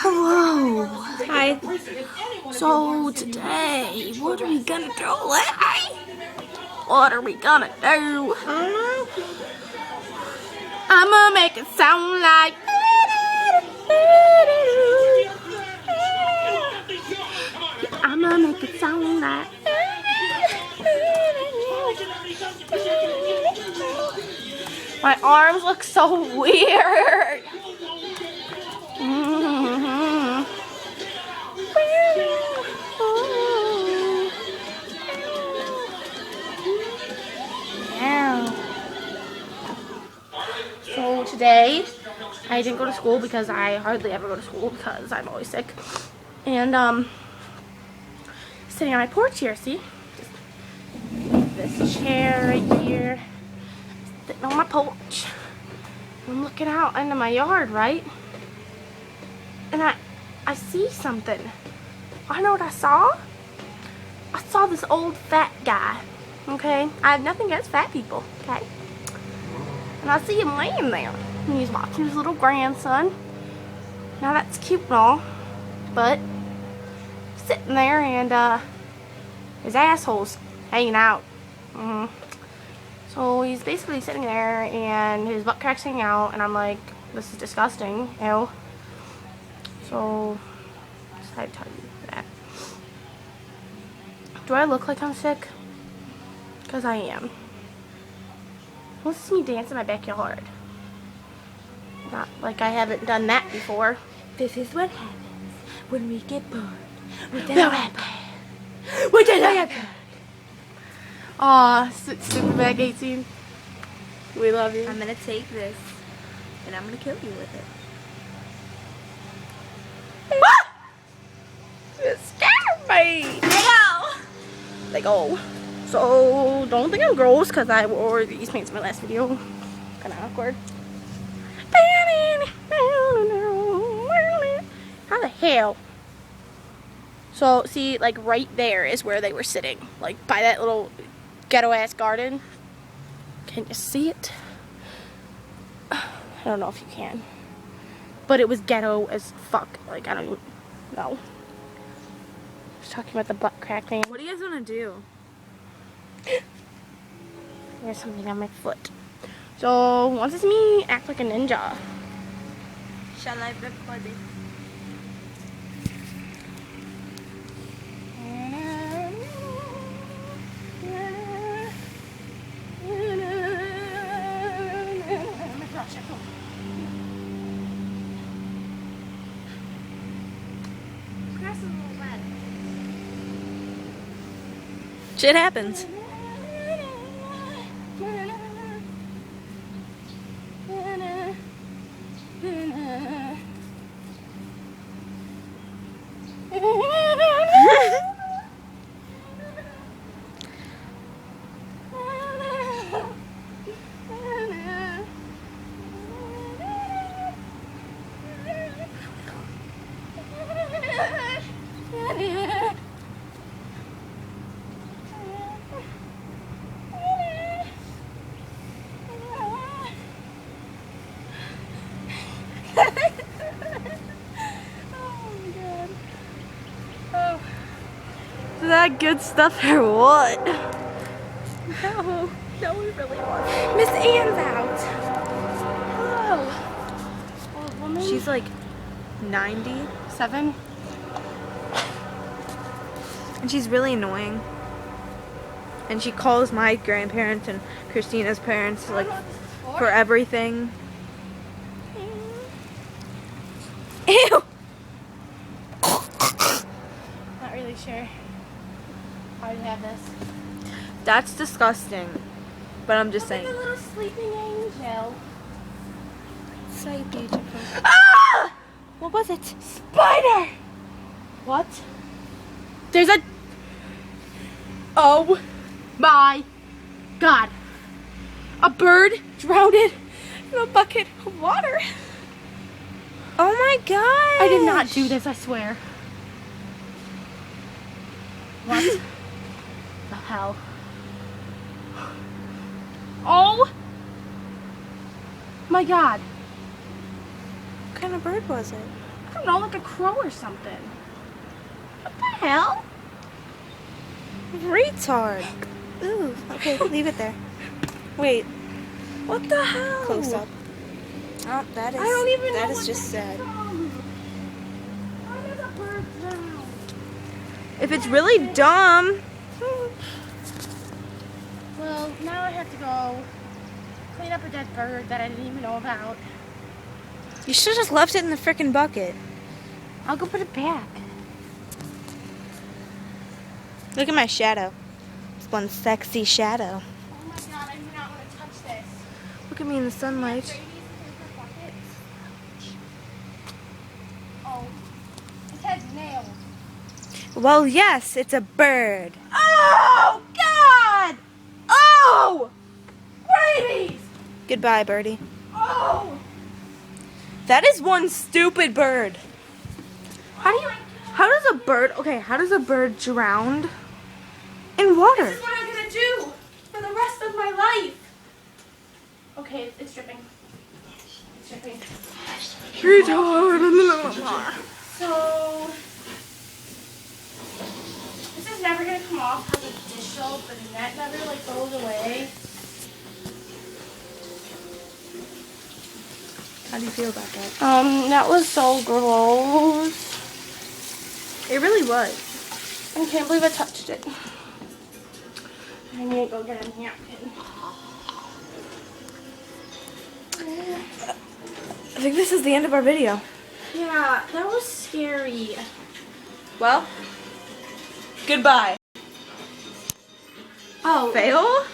Hello. Hi. So today, what are we gonna do? What are we gonna do? I'm gonna make it sound like. I'm gonna make it sound like. My arms look so weird. So today, I didn't go to school because I hardly ever go to school because I'm always sick. And sitting on my porch here, see? Just this chair right here, sitting on my porch. I'm looking out into my yard, right? And I see something. I know what I saw. I saw this old fat guy. Okay, I have nothing against fat people. Okay. And I see him laying there. And he's watching his little grandson. Now that's cute and all. But sitting there and his asshole's hanging out. So he's basically sitting there and his butt crack's hanging out. And I'm like, this is disgusting. Ew. So I decided to tell you that. Do I look like I'm sick? Because I am. Let's see me dance in my backyard. Not like I haven't done that before. This is what happens when we get bored. With the What did I have? Aw, Super Bag 18. We love you. I'm gonna take this and I'm gonna kill you with it. It scared me. They go. So don't think I'm gross because I wore these pants in my last video. Kind of awkward. How the hell? So see, like right there is where they were sitting, like by that little ghetto ass garden. Can you see it? I don't know if you can, but it was ghetto as fuck. Like I don't even know. I was talking about the butt crack thing. What do you guys want to do? There's something on my foot. So once it's me act like a ninja. Shall I record it? Shit happens. Is that good stuff or what? No, we really want. Miss Ann's out. Hello. Old woman. She's like 97. And she's really annoying. And she calls my grandparents and Christina's parents like for everything. Ew! Not really sure how to have this. That's disgusting. But I'm just Look saying. at the little sleeping angel. So beautiful. Ah! What was it? Spider! What? There's a... Oh my God. A bird drowned in a bucket of water. Oh my god! I did not do this, I swear. What the hell? Oh my God. What kind of bird was it? I don't know, like a crow or something. What the hell? Retard. Ooh, okay, leave it there. Wait, What the hell? close up. Oh, that is, I don't even know that is what just that's sad. from. Why does a bird drown? If it's really dumb. Well, now I have to go clean up a dead bird that I didn't even know about. You should have just left it in the frickin' bucket. I'll go put it back. Look at my shadow. It's one sexy shadow. Oh my god, I do not want to touch this. Look at me in the sunlight. Oh, it has nails. Well, yes, it's a bird. Oh god! Oh! Rabies! Goodbye, birdie. Oh! That is one stupid bird. How does a bird drown in water? This is what I'm gonna do for the rest of my life. Okay, it's dripping. It's dripping. So this is never gonna come off because the dish soap, but the net never like goes away. How do you feel about that? That was so gross. It really was. I can't believe I touched it. I need to go get a napkin. I think this is the end of our video. Yeah, that was scary. Well, goodbye. Oh, Fail?